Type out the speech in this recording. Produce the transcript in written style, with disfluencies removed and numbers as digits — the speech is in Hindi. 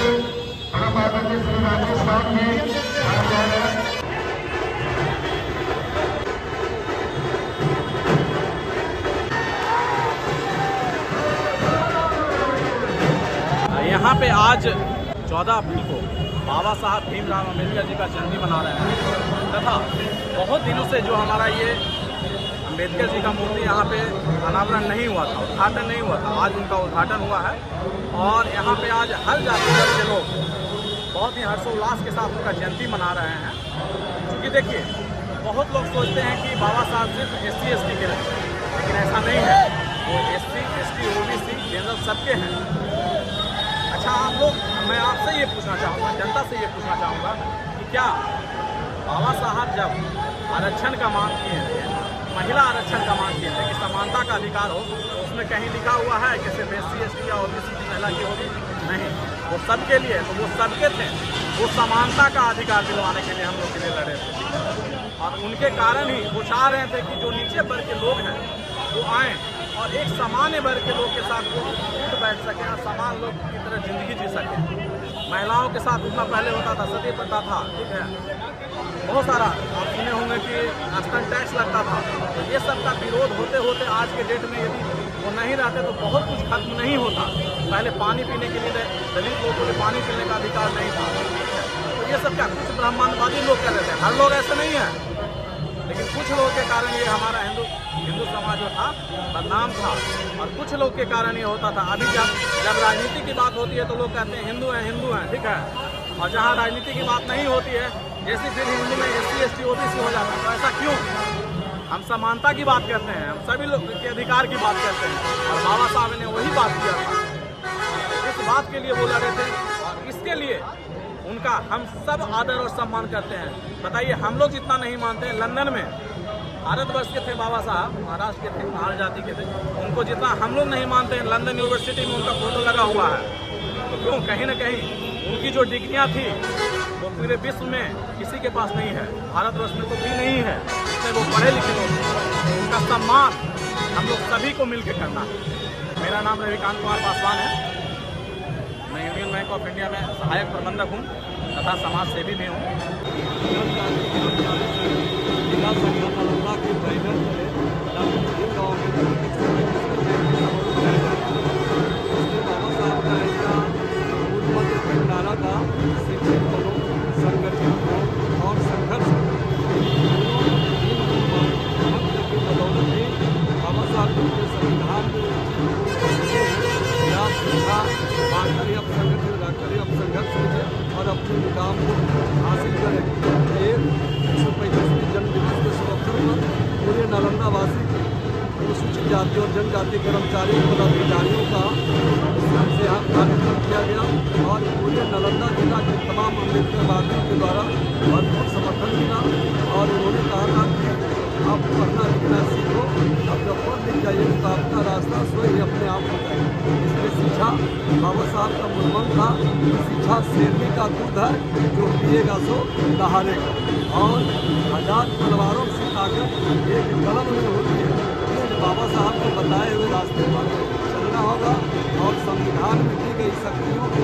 परम आदरणीय श्री राजेश साहब जी आ जा रहे हैं। यहाँ पे आज 14 अप्रैल को बाबा साहब भीमराव अम्बेडकर जी का जयंती मना रहे हैं तथा बहुत दिनों से जो हमारा ये अम्बेडकर जी का मूर्ति यहाँ पे अनावरण नहीं हुआ था, उद्घाटन नहीं हुआ था, आज उनका उद्घाटन हुआ है। और यहाँ पे आज हर जाति वर्ग के लोग बहुत ही हर्षोल्लास के साथ उनका जयंती मना रहे हैं। क्योंकि देखिए, बहुत लोग सोचते हैं कि बाबा साहब सिर्फ SC/ST के रहे, लेकिन ऐसा नहीं है। वो SC, ST, OBC जनरल सबके हैं। अच्छा, आप लोग, मैं आपसे ये पूछना चाहूँगा, जनता से ये पूछना चाहूँगा कि क्या बाबा साहब जब आरक्षण का मांग किए थे, महिला आरक्षण का मांग किए थे कि समानता का अधिकार हो, तो उसमें कहीं लिखा हुआ है कि सिर्फ SC/ST या OBC की महिला की होगी? नहीं, वो सबके लिए, तो वो सबके थे। वो समानता का अधिकार दिलवाने के लिए हम लोग के लिए लड़े थे। और उनके कारण ही वो चाह रहे थे कि जो नीचे वर्ग के लोग हैं वो आएँ और एक सामान्य वर्ग के लोग के साथ वो उठ बैठ सकें और समान लोग की तरह ज़िंदगी जी सकें। महिलाओं के साथ उतना पहले होता था, सती प्रथा था, ठीक है, बहुत सारा आप सुने होंगे कि स्तन टैक्स लगता था। तो ये सब का विरोध होते होते आज के डेट में यदि वो नहीं रहते तो बहुत कुछ खत्म नहीं होता। पहले पानी पीने के लिए दलित लोगों को पानी पीने का अधिकार नहीं था। तो ये सब क्या कुछ ब्रह्मांडवादी लोग कह रहे थे, हर लोग ऐसे नहीं है, लेकिन कुछ लोगों के कारण ये हमारा हिंदू समाज जो था बदनाम था, और कुछ लोग के कारण ये होता था। अभी जब राजनीति की बात होती है तो लोग कहते हैं हिंदू हैं, ठीक है, और जहाँ राजनीति की बात नहीं होती है, जैसे फिर हिंदू में SC/ST OBC हो जाता है। तो ऐसा क्यों? हम समानता की बात करते हैं, हम सभी लोग के अधिकार की बात करते हैं, और बाबा साहब ने वही बात किया था। इस बात के लिए वो लड़े थे, और इसके लिए उनका हम सब आदर और सम्मान करते हैं। बताइए, हम लोग जितना नहीं मानते हैं, लंदन में भारतवर्ष के थे बाबा साहब, महाराष्ट्र के थे, पहाड़ जाति के थे, उनको जितना हम लोग नहीं मानते हैं, लंदन यूनिवर्सिटी में उनका फोटो लगा हुआ है। तो क्यों? कहीं ना कहीं उनकी जो डिग्रियाँ थी वो पूरे विश्व में किसी के पास नहीं है, भारतवर्ष में तो भी नहीं है, इसमें वो पढ़े लिखे लोग हैं। उनका सम्मान हम लोग सभी को मिल के करना है। मेरा नाम रविकांत कुमार पासवान है। मैं यूनियन बैंक ऑफ इंडिया में सहायक प्रबंधक हूँ तथा समाज सेवी भी हूँ। जिला संघ नालंदा के बैनर तले गाँव बाबा साहब का ऐसा मूल नारा था, शिक्षित बनो, संगठित हो और संघर्ष की बदौलत ही बाबा साहब के संविधान में बांटकर अब संगठन लाकर अब संघर्ष कीजिए और अपने मुकाम को हासिल करें। ये 135वें जन्म दिवस के शुभ अवसर पर पूरे नालंदा वासी अनुसूचित जाति और जनजाति कर्मचारियों पदाधिकारियों का से यहाँ कार्यक्रम किया गया, और पूरे नालंदा जिला के तमाम अम्बेडकरवादियों के द्वारा भरपूर समर्थन मिला। और उन्होंने कहा था कि आप पढ़ना लिखना सीखो, अब जब पढ़ लिख जाइए तो आपका रास्ता स्वयं ही अपने आप हो जाएगा। इसलिए शिक्षा बाबा साहब का मूलमंत्र था, शिक्षा शेरनी का दूध है, जो पिएगा सो दहाड़ेगा। और आज़ाद तलवारों से ताकत एक कलम में होती है। बाबा साहब को बताए हुए रास्ते पर चलना होगा और संविधान में दी गई शक्तियों को